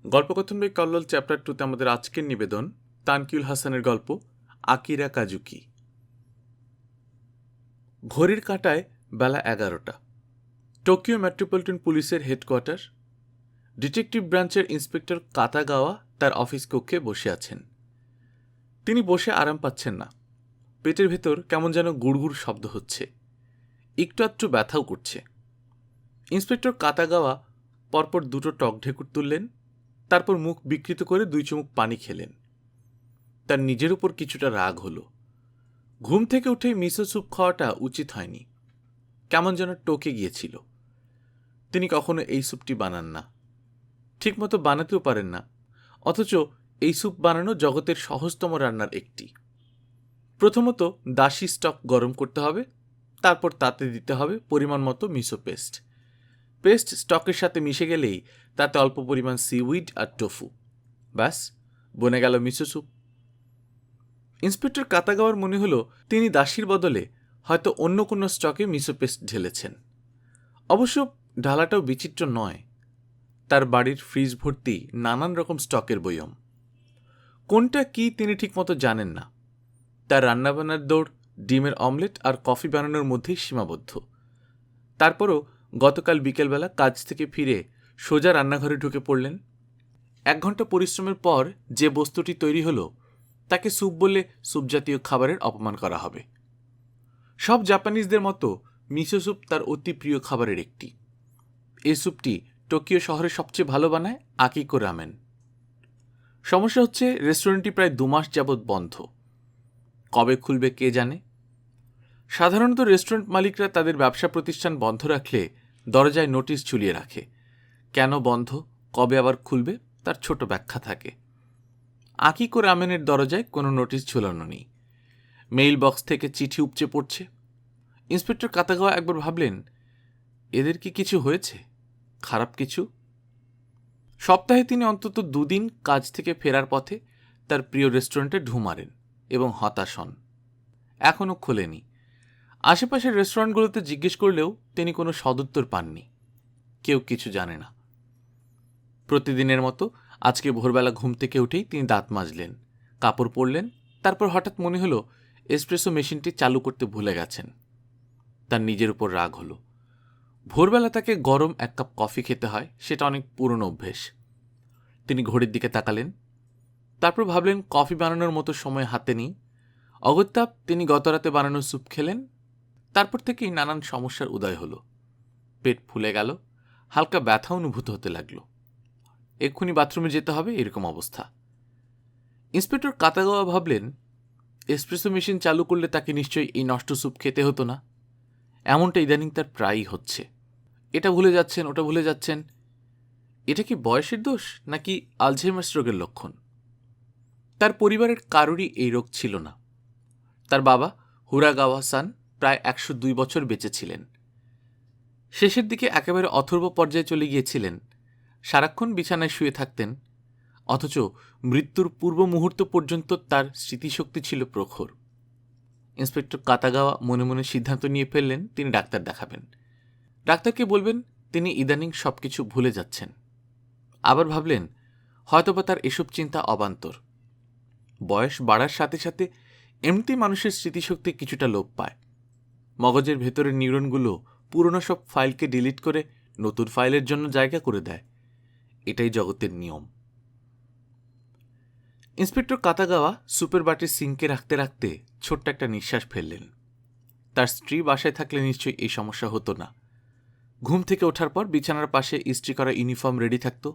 গল্পকথন বই কল্লোল চ্যাপ্টার 2তে আমাদের আজকের নিবেদন তানকিউল হাসানের গল্প আকিরা কাজুকি। ঘড়ির কাঁটায় বেলা 11টা। টোকিও মেট্রোপলিটন পুলিশের হেডকোয়ার্টার। ডিটেকটিভ ব্রাঞ্চের ইন্সপেক্টর কাতাগাওয়া তার অফিস কক্ষে বসে আছেন। তিনি বসে আরাম পাচ্ছেন না। পেটের ভেতর কেমন যেন গুড়গুড় শব্দ হচ্ছে, একটু আধটু ব্যথাও করছে। ইন্সপেক্টর কাতাগাওয়া পরপর দুটো টক ঢেকুর তুললেন, তারপর মুখ বিকৃত করে 2 চুমুক পানি খেলেন। তার নিজের উপর কিছুটা রাগ হলো। ঘুম থেকে উঠেই মিসো স্যুপ খাওয়াটা উচিত হয়নি, কেমন যেন টকে গিয়েছিল। তিনি কখনো এই স্যুপটি বানান না, ঠিকমতো বানাতেও পারেন না, অথচ এই স্যুপ বানানো জগতের সহজতম রান্নার একটি। প্রথমত দাসি স্টক গরম করতে হবে, তারপর তাতে দিতে হবে পরিমাণ মতো মিসো পেস্ট। পেস্ট স্টকের সাথে মিশে গেলেই তাতে অল্প পরিমাণ সিউইড আর টোফু, ব্যাস বনে গেল মিসো স্যুপ। ইন্সপেক্টর কাতাগাওয়ার মনে হলো তিনি দাসির বদলে হয়তো অন্য কোনো স্টকে মিসো পেস্ট ঢেলেছেন। অবশ্য ঢালাটাও বিচিত্র নয়, তার বাড়ির ফ্রিজ ভর্তি নানান রকম স্টকের বয়ম। কোনটা কি তিনি ঠিকমতো জানেন না। তার রান্নাবান্নার দৌড় ডিমের অমলেট আর কফি বানানোর মধ্যেই সীমাবদ্ধ। তারপরও গতকাল বিকেলবেলা কাজ থেকে ফিরে সোজা রান্নাঘরে ঢুকে পড়লেন। 1 ঘন্টা পরিশ্রমের পর যে বস্তুটি তৈরি হলো তাকে স্যুপ বললে স্যুপ জাতীয় খাবারের অপমান করা হবে। সব জাপানিজদের মতো মিসো স্যুপ তার অতি প্রিয় খাবারের একটি। এই স্যুপটি টোকিও শহরে সবচেয়ে ভালো বানায় আকিকো রামেন। সমস্যা হচ্ছে রেস্টুরেন্টটি প্রায় 2 মাস যাবৎ বন্ধ। কবে খুলবে কে জানে। সাধারণত রেস্টুরেন্ট মালিকরা তাদের ব্যবসা প্রতিষ্ঠান বন্ধ রাখলে দরজায় নোটিশ ঝুলিয়ে রাখে। কেন বন্ধ, কবে আবার খুলবে তার ছোট ব্যাখ্যা থাকে। আকিকো রামেনের দরজায় কোনো নোটিশ ঝুলানো নেই। মেইল বক্স থেকে চিঠি উপচে পড়ছে। ইন্সপেক্টর কাতাগাওয়া একবার ভাবলেন, এদের কি কিছু হয়েছে, খারাপ কিছু? সপ্তাহে তিনি অন্তত 2 দিন কাজ থেকে ফেরার পথে তার প্রিয় রেস্টুরেন্টে ঢু মারেন এবং হতাশ হন। এখনও খোলেনি। আশেপাশের রেস্টুরেন্টগুলোতে জিজ্ঞেস করলেও তিনি কোনো সদুত্তর পাননি। কেউ কিছু জানে না। প্রতিদিনের মতো আজকে ভোরবেলা ঘুম থেকে উঠেই তিনি দাঁত মাজলেন, কাপড় পরলেন। তারপর হঠাৎ মনে হলো এসপ্রেসো মেশিনটি চালু করতে ভুলে গেছেন। তার নিজের উপর রাগ হলো। ভোরবেলা তাকে গরম 1 কাপ কফি খেতে হয়, সেটা অনেক পুরনো অভ্যেস। তিনি ঘড়ির দিকে তাকালেন, তারপর ভাবলেন কফি বানানোর মতো সময় হাতে নেই। অগত্যা তিনি গতরাতে বানানো স্যুপ খেলেন। তারপর থেকেই নানান সমস্যার উদয় হলো। পেট ফুলে গেল, হালকা ব্যথা অনুভূত হতে লাগলো। এক্ষুনি বাথরুমে যেতে হবে, এরকম অবস্থা। ইন্সপেক্টর কাতাগাওয়া ভাবলেন, এসপ্রেসো মেশিন চালু করলে তাকে নিশ্চয়ই এই নষ্ট স্যুপ খেতে হতো না। এমনটা ইদানিং তার প্রায়ই হচ্ছে। এটা ভুলে যাচ্ছেন, ওটা ভুলে যাচ্ছেন। এটা কি বয়সের দোষ নাকি আলঝেইমার্স রোগের লক্ষণ? তার পরিবারের কারোরই এই রোগ ছিল না। তার বাবা হুরাগাওয়া সান প্রায় 102 বছর বেঁচে ছিলেন। শেষের দিকে একেবারে অথর্ব পর্যায়ে চলে গিয়েছিলেন। সারাক্ষণ বিছানায় শুয়ে থাকতেন, অথচ মৃত্যুর পূর্ব মুহূর্ত পর্যন্ত তার স্মৃতিশক্তি ছিল প্রখর। ইন্সপেক্টর কাতাগাওয়া মনে মনে সিদ্ধান্ত নিয়ে ফেললেন তিনি ডাক্তার দেখাবেন। ডাক্তারকে বলবেন তিনি ইদানিং সবকিছু ভুলে যাচ্ছেন। আবার ভাবলেন হয়তোবা তার এসব চিন্তা অবান্তর। বয়স বাড়ার সাথে সাথে এমনিতেই মানুষের স্মৃতিশক্তি কিছুটা লোপ পায়। মগজের ভেতরের নিউরনগুলো পুরনো সব ফাইলকে ডিলিট করে নতুন ফাইলের জন্য জায়গা করে দেয়। এটাই জগতের নিয়ম। ইন্সপেক্টর কাতাগাওয়া সুপের বাটি সিঙ্কে রাখতে রাখতে ছোট্ট একটা নিঃশ্বাস ফেললেন। তার স্ত্রী বাসায় থাকলে নিশ্চয়ই এই সমস্যা হতো না। ঘুম থেকে ওঠার পর বিছানার পাশে ইস্ত্রি করা ইউনিফর্ম রেডি থাকত।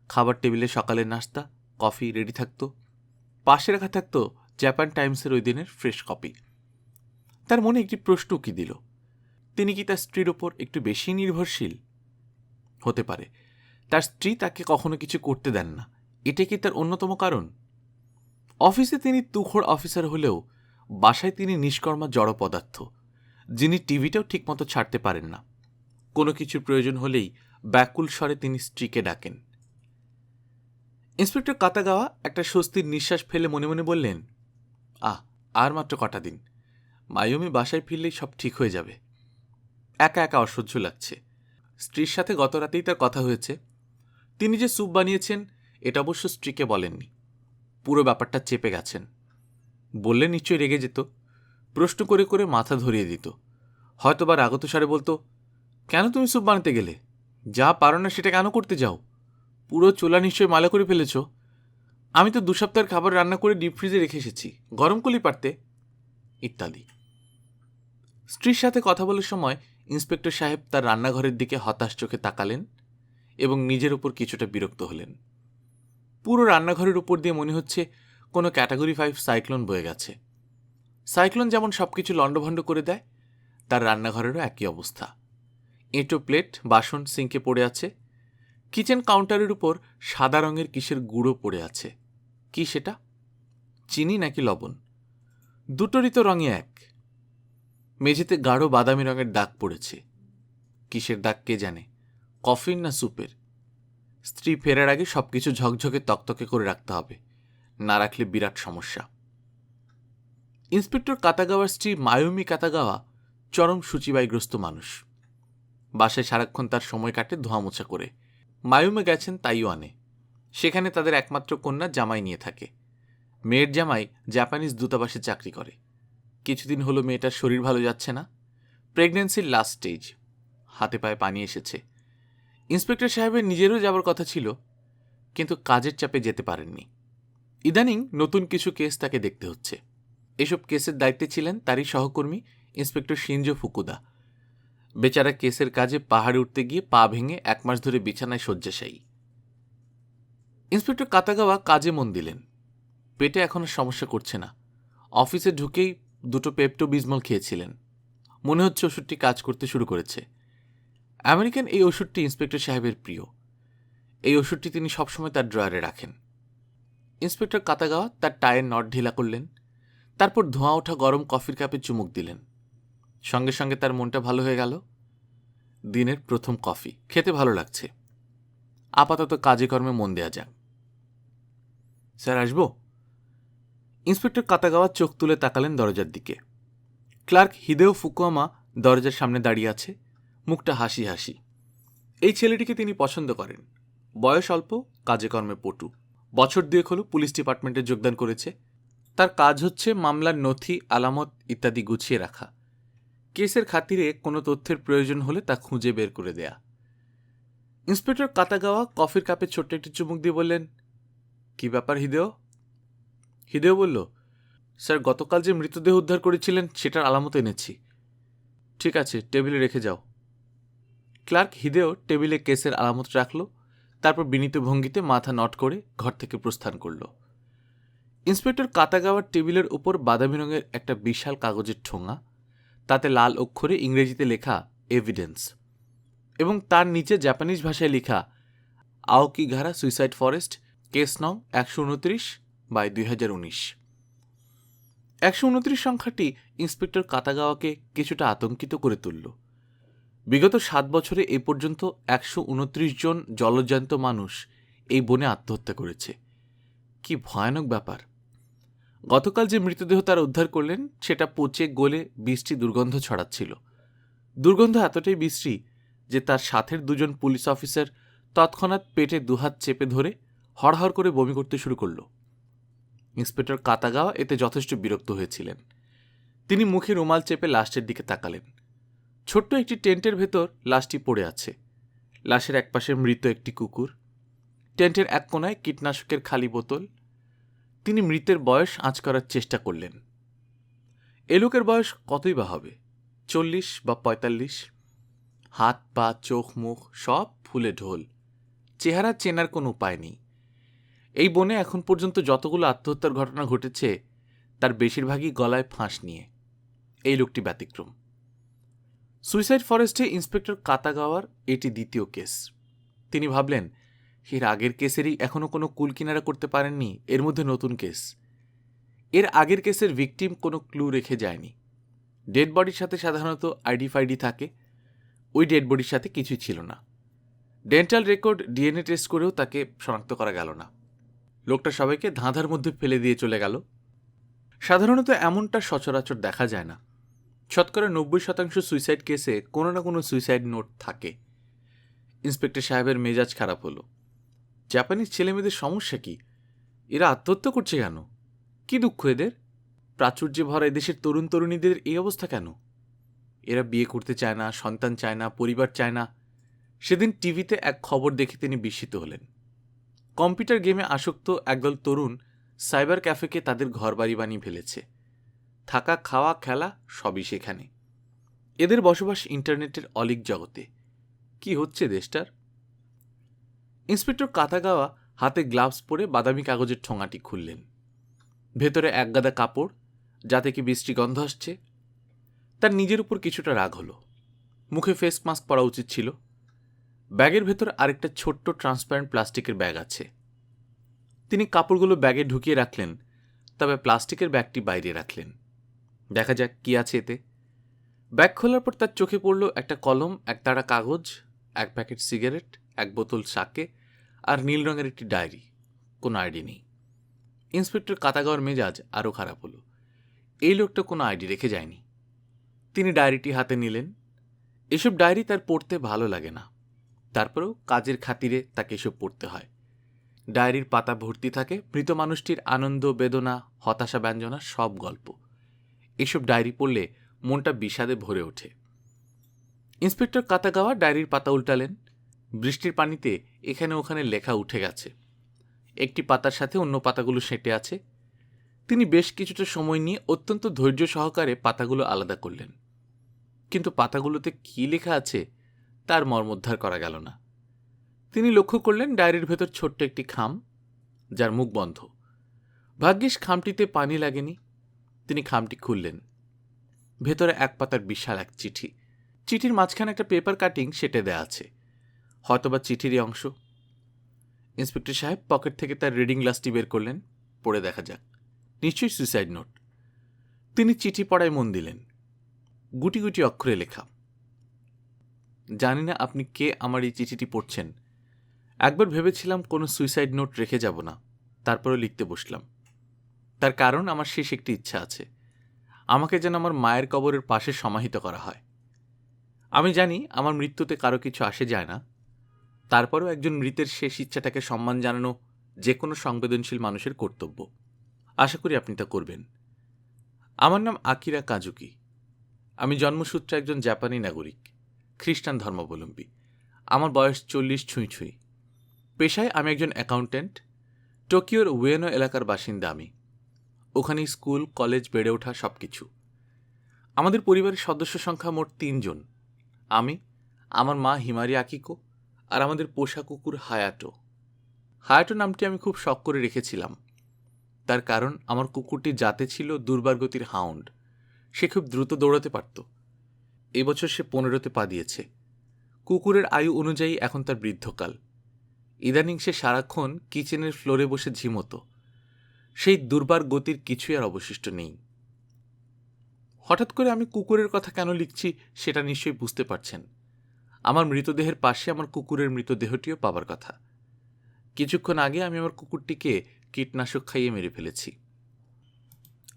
খাবার টেবিলে সকালের নাস্তা, কফি রেডি থাকত। পাশে রাখা থাকত জাপান টাইমসের ওই দিনের ফ্রেশ কপি। তার মনে একটি প্রশ্ন উকি দিল, তিনি কি তার স্ত্রীর ওপর একটু বেশি নির্ভরশীল? হতে পারে তার স্ত্রী তাকে কখনো কিছু করতে দেন না, এটা কি তার অন্যতম কারণ? অফিসে তিনি তুখোড় অফিসার হলেও বাসায় তিনি নিষ্কর্মা জড় পদার্থ, যিনি টিভিটাও ঠিকমতো ছাড়তে পারেন না। কোনো কিছুর প্রয়োজন হলেই ব্যাকুল স্বরে তিনি স্ত্রীকে ডাকেন। ইন্সপেক্টর কাতাগাওয়া একটা স্বস্তির নিঃশ্বাস ফেলে মনে মনে বললেন, আর মাত্র কটা দিন, মাইয়মি বাসায় ফিরলেই সব ঠিক হয়ে যাবে। একা একা অসহ্য লাগছে। স্ত্রীর সাথে গত রাতেই তার কথা হয়েছে। তিনি যে স্যুপ বানিয়েছেন এটা অবশ্য স্ত্রীকে বলেননি। পুরো ব্যাপারটা চেপে গেছেন। বললে নিশ্চয়ই রেগে যেত, প্রশ্ন করে করে মাথা ধরিয়ে দিত, হয়তো বা রাগত সারে বলতো, কেন তুমি স্যুপ বানাতে গেলে? যা পারো না সেটা কেন করতে যাও? পুরো চোলা নিশ্চয়ই মালা করে ফেলেছ। আমি তো 2 সপ্তাহের খাবার রান্না করে ডিপ ফ্রিজে রেখে এসেছি, গরম করলেই পারতে, ইত্যাদি। স্ত্রীর সাথে কথা বলার সময় ইন্সপেক্টর সাহেব তার রান্নাঘরের দিকে হতাশ চোখে তাকালেন এবং নিজের উপর কিছুটা বিরক্ত হলেন। পুরো রান্নাঘরের উপর দিয়ে মনে হচ্ছে কোনো ক্যাটাগরি 5 সাইক্লোন বয়ে গেছে। সাইক্লোন যেমন সবকিছু লণ্ডভণ্ড করে দেয়, তার রান্নাঘরেরও একই অবস্থা। এঁটো প্লেট বাসন সিঙ্কে পড়ে আছে। কিচেন কাউন্টারের উপর সাদা রঙের কিসের গুঁড়ো পড়ে আছে। কি সেটা? চিনি নাকি লবণ? দুটোরই তো রঙে এক। মেঝেতে গাঢ় বাদামি রঙের দাগ পড়েছে। কিসের দাগ কে জানে, কফির না স্যুপের? স্ত্রী ফেরার আগে সবকিছু ঝকঝকে তকতকে করে রাখতে হবে, না রাখলে বিরাট সমস্যা। ইন্সপেক্টর কাতাগাওয়ার স্ত্রী মায়ুমি কাতাগাওয়া চরম সূচিবায়গ্রস্ত মানুষ। বাসায় সারাক্ষণ তার সময় কাটে ধোয়া মোছা করে। মায়ুমে গেছেন তাইওয়ানে, সেখানে তাদের একমাত্র কন্যা জামাই নিয়ে থাকে। মেয়ের জামাই জাপানিজ দূতাবাসে চাকরি করে। কিছুদিন হলো মেয়েটার শরীর ভালো যাচ্ছে না, প্রেগন্যান্সির লাস্ট স্টেজ, হাতে পায়ে পানি এসেছে। ইন্সপেক্টর সাহেবের নিজেরও যাবার কথা ছিল, কিন্তু কাজের চাপে যেতে পারেননি। ইদানিং নতুন কিছু কেস তাকে দেখতে হচ্ছে। এসব কেসের দায়িত্বে ছিলেন তারই সহকর্মী ইন্সপেক্টর শিনজো ফুকুদা। বেচারা কেসের কাজে পাহাড়ে উঠতে গিয়ে পা ভেঙে 1 মাস ধরে বিছানায় শয্যাশায়ী। ইন্সপেক্টর কাতাগাওয়া কাজে মন দিলেন। পেটে এখন সমস্যা করছে না। অফিসে ঢুকেই 2টো পেপটো বিজমল খেয়েছিলেন। মনে হচ্ছে ওষুধটি কাজ করতে শুরু করেছে। আমেরিকান এই ওষুধটি ইন্সপেক্টর সাহেবের প্রিয়। এই ওষুধটি তিনি সবসময় তার ড্রয়ারে রাখেন। ইন্সপেক্টর কাতাগাওয়া তার টায়ের নট ঢিলা করলেন, তারপর ধোঁয়া ওঠা গরম কফির কাপে চুমুক দিলেন। সঙ্গে সঙ্গে তার মনটা ভালো হয়ে গেল। দিনের প্রথম কফি, খেতে ভালো লাগছে। আপাতত কাজে কর্মে মন দেয়া যাক। স্যার, আসবো? ইন্সপেক্টর কাতাগাওয়া চোখ তুলে তাকালেন দরজার দিকে। ক্লার্ক হিদেও ফুকুয়ামা দরজার সামনে দাঁড়িয়ে আছে, মুখটা হাসি হাসি। এই ছেলেটিকে তিনি পছন্দ করেন। বয়স অল্প, কাজে কর্মে পটু। বছর 2 হলো পুলিশ ডিপার্টমেন্টে যোগদান করেছে। তার কাজ হচ্ছে মামলার নথি, আলামত ইত্যাদি গুছিয়ে রাখা। কেসের খাতিরে কোনো তথ্যের প্রয়োজন হলে তা খুঁজে বের করে দেয়া। ইন্সপেক্টর কাতাগাওয়া কফির কাপে ছোট্ট একটি চুমুক দিয়ে বললেন, কি ব্যাপার হিদেও? হিদেও বলল, স্যার, গতকাল যে মৃতদেহ উদ্ধার করেছিলেন সেটার আলামত এনেছি। ঠিক আছে, টেবিলে রেখে যাও। ক্লার্ক হিদেও টেবিলে কেসের আলামত রাখল, তারপর বিনীত ভঙ্গিতে মাথা নট করে ঘর থেকে প্রস্থান করল। ইন্সপেক্টর কাতাগাওয়ার টেবিলের উপর বাদামি রঙের একটা বিশাল কাগজের ঠোঙা, তাতে লাল অক্ষরে ইংরেজিতে লেখা এভিডেন্স, এবং তার নিচে জাপানিজ ভাষায় লেখা আওকিগারা সুইসাইড ফরেস্ট, কেস নং 129/2019। 129 সংখ্যাটি ইন্সপেক্টর কাতাগাওয়াকে কিছুটা আতঙ্কিত করে তুলল। বিগত 7 বছরে এ পর্যন্ত 129 জন জলজ্যান্ত মানুষ এই বনে আত্মহত্যা করেছে। কি ভয়ানক ব্যাপার! গতকাল যে মৃতদেহ তারা উদ্ধার করলেন সেটা পচে গলে বিশ্রী দুর্গন্ধ ছড়াচ্ছিল। দুর্গন্ধ এতটাই বিশ্রী যে তার সাথের 2 জন পুলিশ অফিসার তৎক্ষণাৎ পেটে 2 হাত চেপে ধরে হড়হড় করে বমি করতে শুরু করল। ইন্সপেক্টর কাতাগাওয়া এতে যথেষ্ট বিরক্ত হয়েছিলেন। তিনি মুখে রুমাল চেপে লাশের দিকে তাকালেন। ছোট্ট একটি টেন্টের ভেতর লাশটি পড়ে আছে। লাশের একপাশে মৃত একটি কুকুর। টেন্টের এক কোনায় কীটনাশকের খালি বোতল। তিনি মৃতের বয়স আঁচ করার চেষ্টা করলেন। এ লোকের বয়স কতই বা হবে, 40 বা 45। হাত পা চোখ মুখ সব ফুলে ঢোল। চেহারা চেনার কোনো উপায় নেই। এই বনে এখন পর্যন্ত যতগুলো আত্মহত্যার ঘটনা ঘটেছে তার বেশিরভাগই গলায় ফাঁস নিয়ে। এই লোকটি ব্যতিক্রম। সুইসাইড ফরেস্টে ইন্সপেক্টর কাতাগাওয়ার এটি দ্বিতীয় কেস। তিনি ভাবলেন, এর আগের কেসেরই এখনও কোনো কুল কিনারা করতে পারেননি, এর মধ্যে নতুন কেস। এর আগের কেসের ভিকটিম কোনো ক্লু রেখে যায়নি। ডেড বডির সাথে সাধারণত আইডি ফাইডি থাকে, ওই ডেড বডির সাথে কিছুই ছিল না। ডেন্টাল রেকর্ড, ডিএনএ টেস্ট করেও তাকে শনাক্ত করা গেল না। লোকটা সবাইকে ধাঁধার মধ্যে ফেলে দিয়ে চলে গেল। সাধারণত এমনটা সচরাচর দেখা যায় না। শতকরা 90% সুইসাইড কেসে কোনো না কোনো সুইসাইড নোট থাকে। ইন্সপেক্টর সাহেবের মেজাজ খারাপ হলো। জাপানিজ ছেলেমেয়েদের সমস্যা কি? এরা আত্মহত্যা করছে কেন? কি দুঃখ এদের? প্রাচুর্যে ভরা এদেশের তরুণ তরুণীদের এই অবস্থা কেন? এরা বিয়ে করতে চায় না, সন্তান চায় না, পরিবার চায় না। সেদিন টিভিতে এক খবর দেখে তিনি বিস্মিত হলেন। কম্পিউটার গেমে আসক্ত একদল তরুণ সাইবার ক্যাফেকে তাদের ঘরবাড়ি বানিয়ে ফেলেছে। থাকা, খাওয়া, খেলা সবই সেখানে। এদের বসবাস ইন্টারনেটের অলিক জগতে। কি হচ্ছে দেশটার? ইন্সপেক্টর কাতাগাওয়া হাতে গ্লাভস পরে বাদামি কাগজের ঠোঙাটি খুললেন। ভেতরে একগাদা কাপড়, যাতে কি বৃষ্টি গন্ধ আসছে। তার নিজের উপর কিছুটা রাগ হলো। মুখে ফেস মাস্ক পরা উচিত ছিল। ব্যাগের ভেতর আরেকটা ছোট্ট ট্রান্সপারেন্ট প্লাস্টিকের ব্যাগ আছে। তিনি কাপড়গুলো ব্যাগে ঢুকিয়ে রাখলেন, তবে প্লাস্টিকের ব্যাগটি বাইরে রাখলেন। দেখা যাক কি আছে এতে। ব্যাগ খোলার পর তার চোখে পড়ল একটা কলম, এক তাড়া কাগজ, এক প্যাকেট সিগারেট, এক বোতল সাকে আর নীল রঙের একটি ডায়েরি। কোনো আইডি নেই। ইন্সপেক্টর কাতাগাওয়ার মেজাজ আরও খারাপ হলো। এই লোকটা কোনো আইডি রেখে যায়নি। তিনি ডায়েরিটি হাতে নিলেন। এসব ডায়েরি তার পড়তে ভালো লাগে না, তারপরেও কাজের খাতিরে তাকে এসব পড়তে হয়। ডায়েরির পাতা ভর্তি থাকে মৃত মানুষটির আনন্দ, বেদনা, হতাশা, ব্যঞ্জনা সব গল্প। এসব ডায়েরি পড়লে মনটা বিষাদে ভরে ওঠে। ইন্সপেক্টর কাতাগাওয়া ডায়েরির পাতা উল্টালেন। বৃষ্টির পানিতে এখানে ওখানে লেখা উঠে গেছে। একটি পাতার সাথে অন্য পাতাগুলো সেঁটে আছে। তিনি বেশ কিছুটা সময় নিয়ে অত্যন্ত ধৈর্য সহকারে পাতাগুলো আলাদা করলেন, কিন্তু পাতাগুলোতে কি লেখা আছে তার মর্মোদ্ধার করা গেল না। তিনি লক্ষ্য করলেন ডায়েরির ভেতর ছোট্ট একটি খাম, যার মুখ বন্ধ। ভাগ্যিস খামটিতে পানি লাগেনি। তিনি খামটি খুললেন। ভেতরে এক পাতার বিশাল এক চিঠি। চিঠির মাঝখানে একটা পেপার কাটিং সেটে দেয়া আছে, হয়তোবা চিঠিরই অংশ। ইন্সপেক্টর সাহেব পকেট থেকে তার রিডিং গ্লাসটি বের করলেন। পড়ে দেখা যাক। নিশ্চয়ই সুইসাইড নোট। তিনি চিঠি পড়ায় মন দিলেন। গুটি গুটি অক্ষরে লেখা। জানি না আপনি কে আমার এই চিঠিটি পড়ছেন। একবার ভেবেছিলাম কোনো সুইসাইড নোট রেখে যাব না, তারপরে লিখতে বসলাম। তার কারণ আমার শেষ একটি ইচ্ছা আছে। আমাকে যেন আমার মায়ের কবরের পাশে সমাহিত করা হয়। আমি জানি আমার মৃত্যুতে কারো কিছু আসে যায় না, তারপরেও একজন মৃতের শেষ ইচ্ছাটাকে সম্মান জানানো যে কোনো সংবেদনশীল মানুষের কর্তব্য। আশা করি আপনি তা করবেন। আমার নাম আকিরা কাজুকি। আমি জন্মসূত্রে একজন জাপানি নাগরিক, খ্রিস্টান ধর্মাবলম্বী। আমার বয়স 40 ছুঁই ছুঁই। পেশায় আমি একজন অ্যাকাউন্ট্যান্ট। টোকিওর উয়েনো এলাকার বাসিন্দা আমি। ওখানে স্কুল, কলেজ, বেড়ে ওঠা সব কিছু। আমাদের পরিবারের সদস্য সংখ্যা মোট 3 জন। আমি, আমার মা হিমারি আকিকো, আর আমাদের পোষা কুকুর হায়াটো। হায়াটো নামটি আমি খুব শখ করে রেখেছিলাম। তার কারণ আমার কুকুরটি জাতে ছিল দুর্বার গতির হাউন্ড। সে খুব দ্রুত দৌড়াতে পারত। এবছর সে 15তে পা দিয়েছে। কুকুরের আয়ু অনুযায়ী এখন তার বৃদ্ধকাল। ইদানিং সে সারাক্ষণ কিচেনের ফ্লোরে বসে ঝিমতো। সেই দুর্বার গতির কিছুই আর অবশিষ্ট নেই। হঠাৎ করে আমি কুকুরের কথা কেন লিখছি সেটা নিশ্চয়ই বুঝতে পারছেন। আমার মৃতদেহের পাশে আমার কুকুরের মৃতদেহটিও পাবার কথা। কিছুক্ষণ আগে আমি আমার কুকুরটিকে কীটনাশক খাইয়ে মেরে ফেলেছি।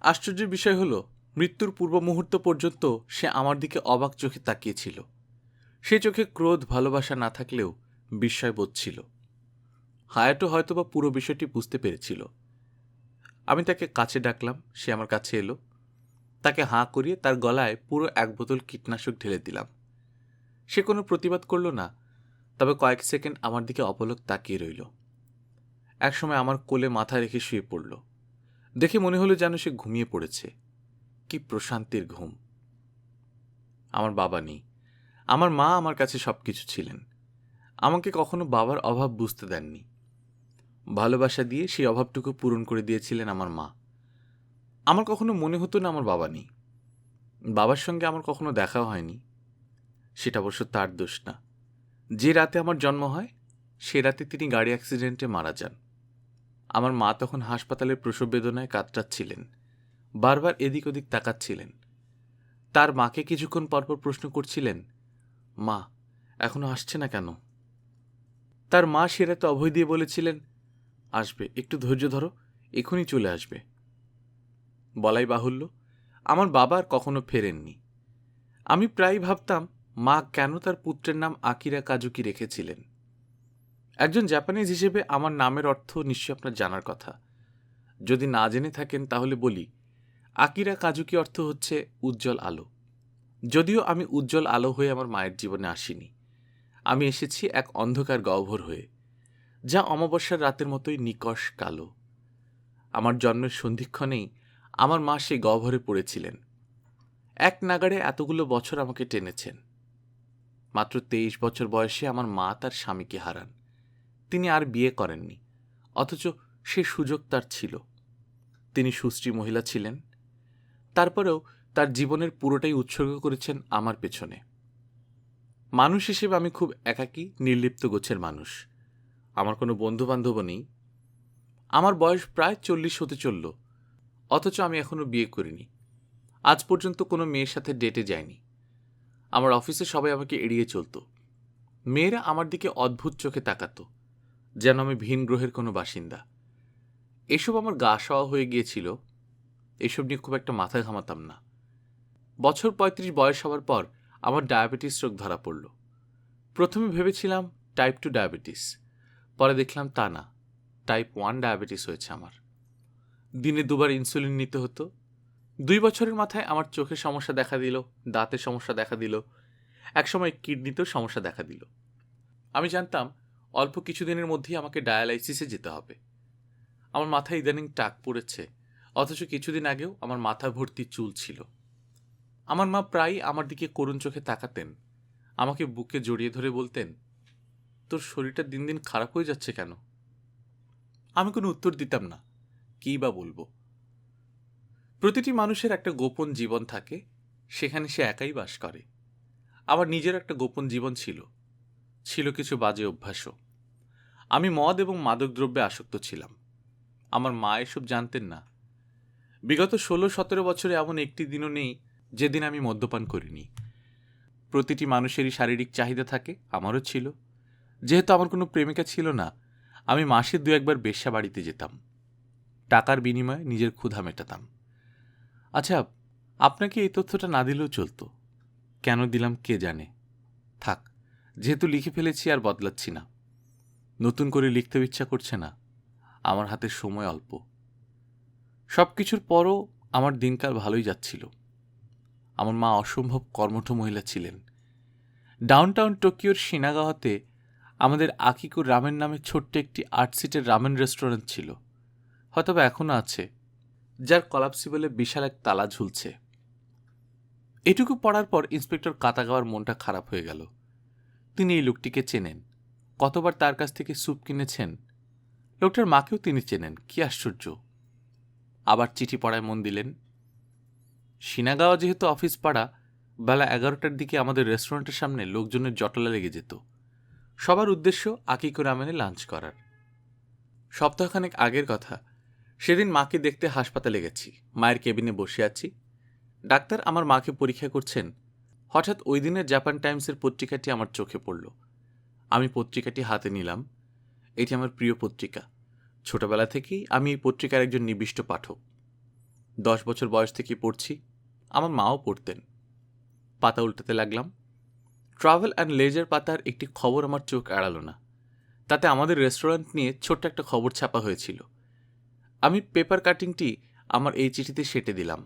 আশ্চর্যের বিষয় হলো, মৃত্যুর পূর্ব মুহূর্ত পর্যন্ত সে আমার দিকে অবাক চোখে তাকিয়েছিল। সে চোখে ক্রোধ, ভালোবাসা না থাকলেও বিস্ময়বোধ ছিল। হায়াটো হয়তোবা পুরো বিষয়টি বুঝতে পেরেছিল। আমি তাকে কাছে ডাকলাম, সে আমার কাছে এলো। তাকে হাঁ করিয়ে তার গলায় পুরো 1 বোতল কীটনাশক ঢেলে দিলাম। সে কোনো প্রতিবাদ করল না, তবে কয়েক সেকেন্ড আমার দিকে অপলক তাকিয়ে রইল। একসময় আমার কোলে মাথা রেখে শুয়ে পড়ল। দেখে মনে হলো যেন সে ঘুমিয়ে পড়েছে। কি প্রশান্তির ঘুম! আমার বাবা নেই। আমার মা আমার কাছে সবকিছু ছিলেন। আমাকে কখনো বাবার অভাব বুঝতে দেননি। ভালোবাসা দিয়ে সেই অভাবটুকু পূরণ করে দিয়েছিলেন আমার মা। আমার কখনো মনে হতো না আমার বাবা নেই। বাবার সঙ্গে আমার কখনো দেখাও হয়নি। সেটা অবশ্য তার দোষ না। যে রাতে আমার জন্ম হয় সে রাতে তিনি গাড়ি অ্যাক্সিডেন্টে মারা যান। আমার মা তখন হাসপাতালের প্রসব বেদনায় কাতরাচ্ছিলেন, বারবার এদিক ওদিক তাকাচ্ছিলেন। তার মাকে কিছুক্ষণ পরপর প্রশ্ন করছিলেন, মা এখনো আসছে না কেন? তার মা সে রাতে অভয় দিয়ে বলেছিলেন, আসবে, একটু ধৈর্য ধরো, এখনই চলে আসবে। বলাই বাহুল্য, আমার বাবা আর কখনো ফেরেননি। আমি প্রায় ভাবতাম মা কেন তার পুত্রের নাম আকিরা কাজুকি রেখেছিলেন। একজন জাপানিজ হিসেবে আমার নামের অর্থ নিশ্চয়ই আপনার জানার কথা। যদি না জেনে থাকেন তাহলে বলি, আকিরা কাজুকি অর্থ হচ্ছে উজ্জ্বল আলো। যদিও আমি উজ্জ্বল আলো হয়ে আমার মায়ের জীবনে আসিনি, আমি এসেছি এক অন্ধকার গহ্বর হয়ে, যা অমাবস্যার রাতের মতোই নিকষ কালো। আমার জন্মের সন্ধিক্ষণেই আমার মা সেই গহ্বরে পড়েছিলেন। এক নাগাড়ে এতগুলো বছর আমাকে টেনেছেন। মাত্র 23 বছর বয়সে আমার মা তার স্বামীকে হারান। তিনি আর বিয়ে করেননি, অথচ সে সুযোগ তার ছিল। তিনি সুশ্রী মহিলা ছিলেন, তারপরেও তার জীবনের পুরোটাই উৎসর্গ করেছেন আমার পেছনে। মানুষ হিসেবে আমি খুব একাকী, নির্লিপ্ত গোছের মানুষ। আমার কোনো বন্ধুবান্ধবও নেই। আমার বয়স প্রায় 40 হতে চলল, অথচ আমি এখনো বিয়ে করিনি। আজ পর্যন্ত কোনো মেয়ের সাথে ডেটে যাইনি। আমার অফিসে সবাই আমাকে এড়িয়ে চলত। মেয়েরা আমার দিকে অদ্ভুত চোখে তাকাতো, যেন আমি ভিন গ্রহের কোনো বাসিন্দা। এসব আমার গা সওয়া হয়ে গিয়েছিল। এসব নিয়ে খুব একটা মাথা ঘামাতাম না। বছর 35 বয়স হওয়ার পর আমার ডায়াবেটিস রোগ ধরা পড়ল। প্রথমে ভেবেছিলাম টাইপ 2 ডায়াবেটিস, পরে দেখলাম তা না, টাইপ 1 ডায়াবেটিস হয়েছে আমার। দিনে 2 বার ইনসুলিন নিতে হতো। 2 বছরের মাথায় আমার চোখের সমস্যা দেখা দিল, দাঁতের সমস্যা দেখা দিল, একসময় কিডনিতেও সমস্যা দেখা দিল। আমি জানতাম অল্প কিছুদিনের মধ্যেই আমাকে ডায়ালাইসিসে যেতে হবে। আমার মাথায় ইদানিং টাক পড়েছে, অথচ কিছুদিন আগেও আমার মাথা ভর্তি চুল ছিল। আমার মা প্রায়ই আমার দিকে করুণ চোখে তাকাতেন, আমাকে বুকে জড়িয়ে ধরে বলতেন, তোর শরীরটা দিন দিন খারাপ হয়ে যাচ্ছে কেন? আমি কোনো উত্তর দিতাম না, কী বা বলবো। প্রতিটি মানুষের একটা গোপন জীবন থাকে, সেখানে সে একাই বাস করে। আমার নিজের একটা গোপন জীবন ছিল, ছিল কিছু বাজে অভ্যাসও। আমি মদ এবং মাদকদ্রব্যে আসক্ত ছিলাম। আমার মা এসব জানতেন না। বিগত 16-17 বছরে এমন একটি দিনও নেই যেদিন আমি মদ্যপান করিনি। প্রতিটি মানুষেরই শারীরিক চাহিদা থাকে, আমারও ছিল। যেহেতু আমার কোনো প্রেমিকা ছিল না, আমি মাসে 2-1 বার বেশ্যা বাড়িতে যেতাম। টাকার বিনিময়ে নিজের ক্ষুধা মেটাতাম। আচ্ছা, আপনাকে এই তথ্যটা না দিলেও চলতো। কেন দিলাম কে জানে। থাক, যেহেতু লিখে ফেলেছি আর বদলাচ্ছি না। নতুন করে লিখতেও ইচ্ছা করছে না। আমার হাতে সময় অল্প। সব কিছুর পরও আমার দিনকাল ভালোই যাচ্ছিল। আমার মা অসম্ভব কর্মঠ মহিলা ছিলেন। ডাউনটাউন টোকিওর শিনাগাওয়াতে আমাদের আকিকো রামেন নামে ছোট্ট একটি 8 সিটের রামেন রেস্টুরেন্ট ছিল, হয়তোবা এখনও আছে, যার কলাপসিবলে বিশাল এক তালা ঝুলছে। এটুকু পড়ার পর ইন্সপেক্টর কাতাগাওয়ার মনটা খারাপ হয়ে গেল। তিনি এই লোকটিকে চেনেন, কতবার তার কাছ থেকে স্যুপ কিনেছেন। লোকটার মাকেও তিনি চেনেন, কি আশ্চর্য। আবার চিঠি পড়ায় মন দিলেন। শিনাগাওয়া যেহেতু অফিস পাড়া, বেলা 11টার দিকে আমাদের রেস্টুরেন্টের সামনে লোকজনের জটলা লেগে যেত। সবার উদ্দেশ্য আকিকো রামেনে লাঞ্চ করার। সপ্তাহখানেক আগের কথা, সেদিন মাকে দেখতে হাসপাতালে গেছি। মায়ের কেবিনে বসে আছি, ডাক্তার আমার মাকে পরীক্ষা করছেন। হঠাৎ ওই দিনের জাপান টাইমসের পত্রিকাটি আমার চোখে পড়ল। আমি পত্রিকাটি হাতে নিলাম। এটি আমার প্রিয় পত্রিকা। ছোটবেলা থেকেই আমি এই পত্রিকার একজন নিবিষ্ট পাঠক। 10 বছর বয়স থেকে পড়ছি। আমার মাও পড়তেন। পাতা উল্টাতে লাগলাম। ট্রাভেল অ্যান্ড লেজার পাতার একটি খবর আমার চোখ এড়ালো না। তাতে আমাদের রেস্টুরেন্ট নিয়ে ছোট্ট একটা খবর ছাপা হয়েছিল। আমি পেপার কাটিংটি আমার এই চিঠিতে সেঁটে দিলাম।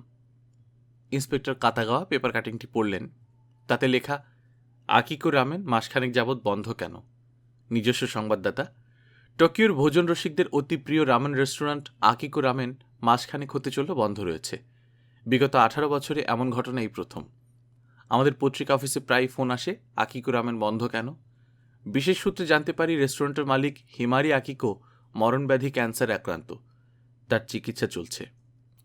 ইন্সপেক্টর কাতাগাওয়া পেপার কাটিংটি পড়লেন। তাতে লেখা, আকিকো রামেন মাসখানেক যাবৎ বন্ধ কেন? নিজস্ব সংবাদদাতা, টোকিওর ভোজন রসিকদের অতি প্রিয় রামেন রেস্টুরেন্ট আকিকো রামেন মাসখানেক হতে চলল বন্ধ রয়েছে। বিগত 18 বছরে এমন ঘটনা এই প্রথম। আমাদের পত্রিকা অফিসে প্রায় ফোন আসে, আকিকো রামেন বন্ধ কেন? বিশেষ সূত্রে জানতে পারি রেস্টুরেন্টের মালিক হিমারি আকিকো মরণব্যাধি ক্যান্সারে আক্রান্ত। তার চিকিৎসা চলছে।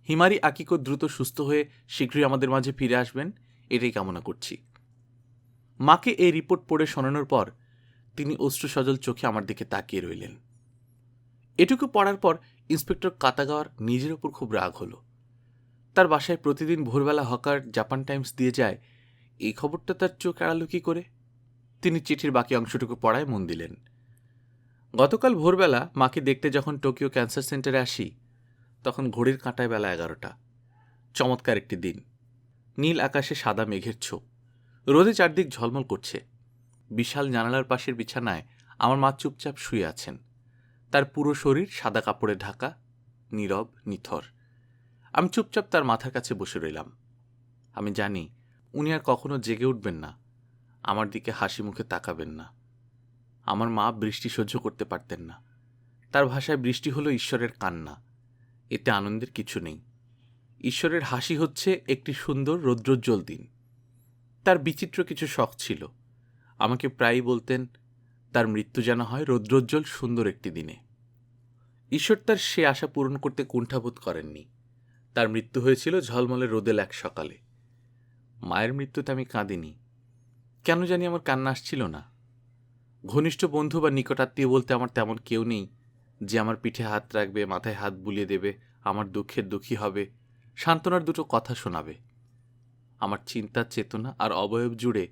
হিমারি আকিকো দ্রুত সুস্থ হয়ে শীঘ্রই আমাদের মাঝে ফিরে আসবেন, এটাই কামনা করছি। মাকে এই রিপোর্ট পড়ে শোনানোর পর তিনি অশ্রুসজল চোখে আমার দিকে তাকিয়ে রইলেন। এটুকু পড়ার পর ইন্সপেক্টর কাতাগাওয়ার নিজের ওপর খুব রাগ হলো। তার বাসায় প্রতিদিন ভোরবেলা হকার জাপান টাইমস দিয়ে যায়, এই খবরটা তার চোখ এড়ালো কি করে? তিনি চিঠির বাকি অংশটুকু পড়ায় মন দিলেন। গতকাল ভোরবেলা মাকে দেখতে যখন টোকিও ক্যান্সার সেন্টারে আসি, তখন ঘড়ির কাঁটায় বেলা 11টা। চমৎকার একটি দিন। নীল আকাশে সাদা মেঘের ছোপ। রোদে চারদিক ঝলমল করছে। বিশাল জানালার পাশের বিছানায় আমার মা চুপচাপ শুয়ে আছেন, তার পুরো শরীর সাদা কাপড়ে ঢাকা, নীরব নিথর। আমি চুপচাপ তার মাথার কাছে বসে রইলাম। আমি জানি উনি আর কখনো জেগে উঠবেন না, আমার দিকে হাসি মুখে তাকাবেন না। আমার মা বৃষ্টি সহ্য করতে পারতেন না। তার ভাষায় বৃষ্টি হলো ঈশ্বরের কান্না, এতে আনন্দের কিছু নেই। ঈশ্বরের হাসি হচ্ছে একটি সুন্দর রৌদ্রোজ্জ্বল দিন। তার বিচিত্র কিছু শখ ছিল। আমাকে প্রায়ই বলতেন তার মৃত্যু যেন হয় রৌদ্রোজ্জ্বল সুন্দর একটি দিনে। ঈশ্বর তার সে আশা পূরণ করতে কুণ্ঠাবোধ করেননি। তার মৃত্যু হয়েছিল ঝলমলে রোদেল এক সকালে। মায়ের মৃত্যুতে আমি কাঁদিনি, কেন জানি আমার কান্না আসছিল না। ঘনিষ্ঠ বন্ধু বা নিকটাত্মীয় বলতে আমার তেমন কেউ নেই যে আমার পিঠে হাত রাখবে, মাথায় হাত বুলিয়ে দেবে, আমার দুঃখের দুঃখী হবে, সান্ত্বনার দুটো কথা শোনাবে। আমার চিন্তা, চেতনা আর অবয়ব জুড়ে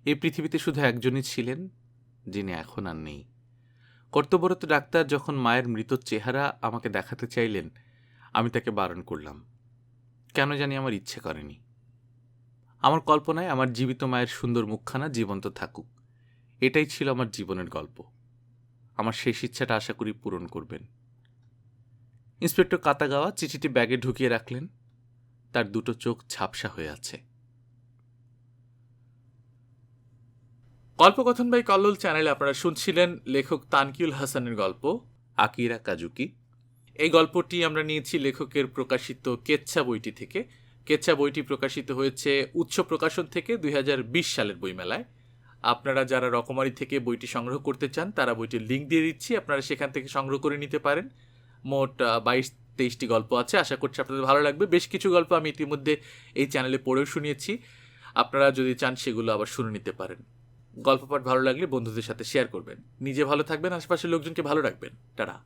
এই পৃথিবীতে শুধু একজনই ছিলেন, যিনি এখন আর নেই। কর্তব্যরত ডাক্তার যখন মায়ের মৃত চেহারা আমাকে দেখাতে চাইলেন, আমি তাকে বারণ করলাম। কেন জানি আমার ইচ্ছে করেনি। আমার কল্পনায় আমার জীবিত মায়ের সুন্দর মুখখানা জীবন্ত থাকুক, এটাই ছিল আমার জীবনের গল্প। আমার শেষ ইচ্ছাটা আশা করি পূরণ করবেন। ইন্সপেক্টর কাতাগাওয়া চিঠিটি ব্যাগে ঢুকিয়ে রাখলেন। তার দুটো চোখ ঝাপসা হয়ে আছে। গল্পকথন বাই কল্লোল চ্যানেলে আপনারা শুনছিলেন লেখক তানকিউল হাসানের গল্প আকিরা কাজুকি। এই গল্পটি আমরা নিয়েছি লেখকের প্রকাশিত কেচ্ছা বইটি থেকে। কেচ্ছা বইটি প্রকাশিত হয়েছে উৎস প্রকাশন থেকে 2020 সালের বইমেলায়। আপনারা যারা রকমারি থেকে বইটি সংগ্রহ করতে চান তারা বইটির লিঙ্ক দিয়ে দিচ্ছি, আপনারা সেখান থেকে সংগ্রহ করে নিতে পারেন। মোট 22-23টি গল্প আছে, আশা করছি আপনাদের ভালো লাগবে। বেশ কিছু গল্প আমি ইতিমধ্যে এই চ্যানেলে পড়েও শুনিয়েছি, আপনারা যদি চান সেগুলো আবার শুনে নিতে পারেন। গল্প পাঠ ভালো লাগলে বন্ধুদের সাথে শেয়ার করবেন। নিজে ভালো থাকবেন, আশেপাশের লোকজনকে ভালো রাখবেন। টাটা।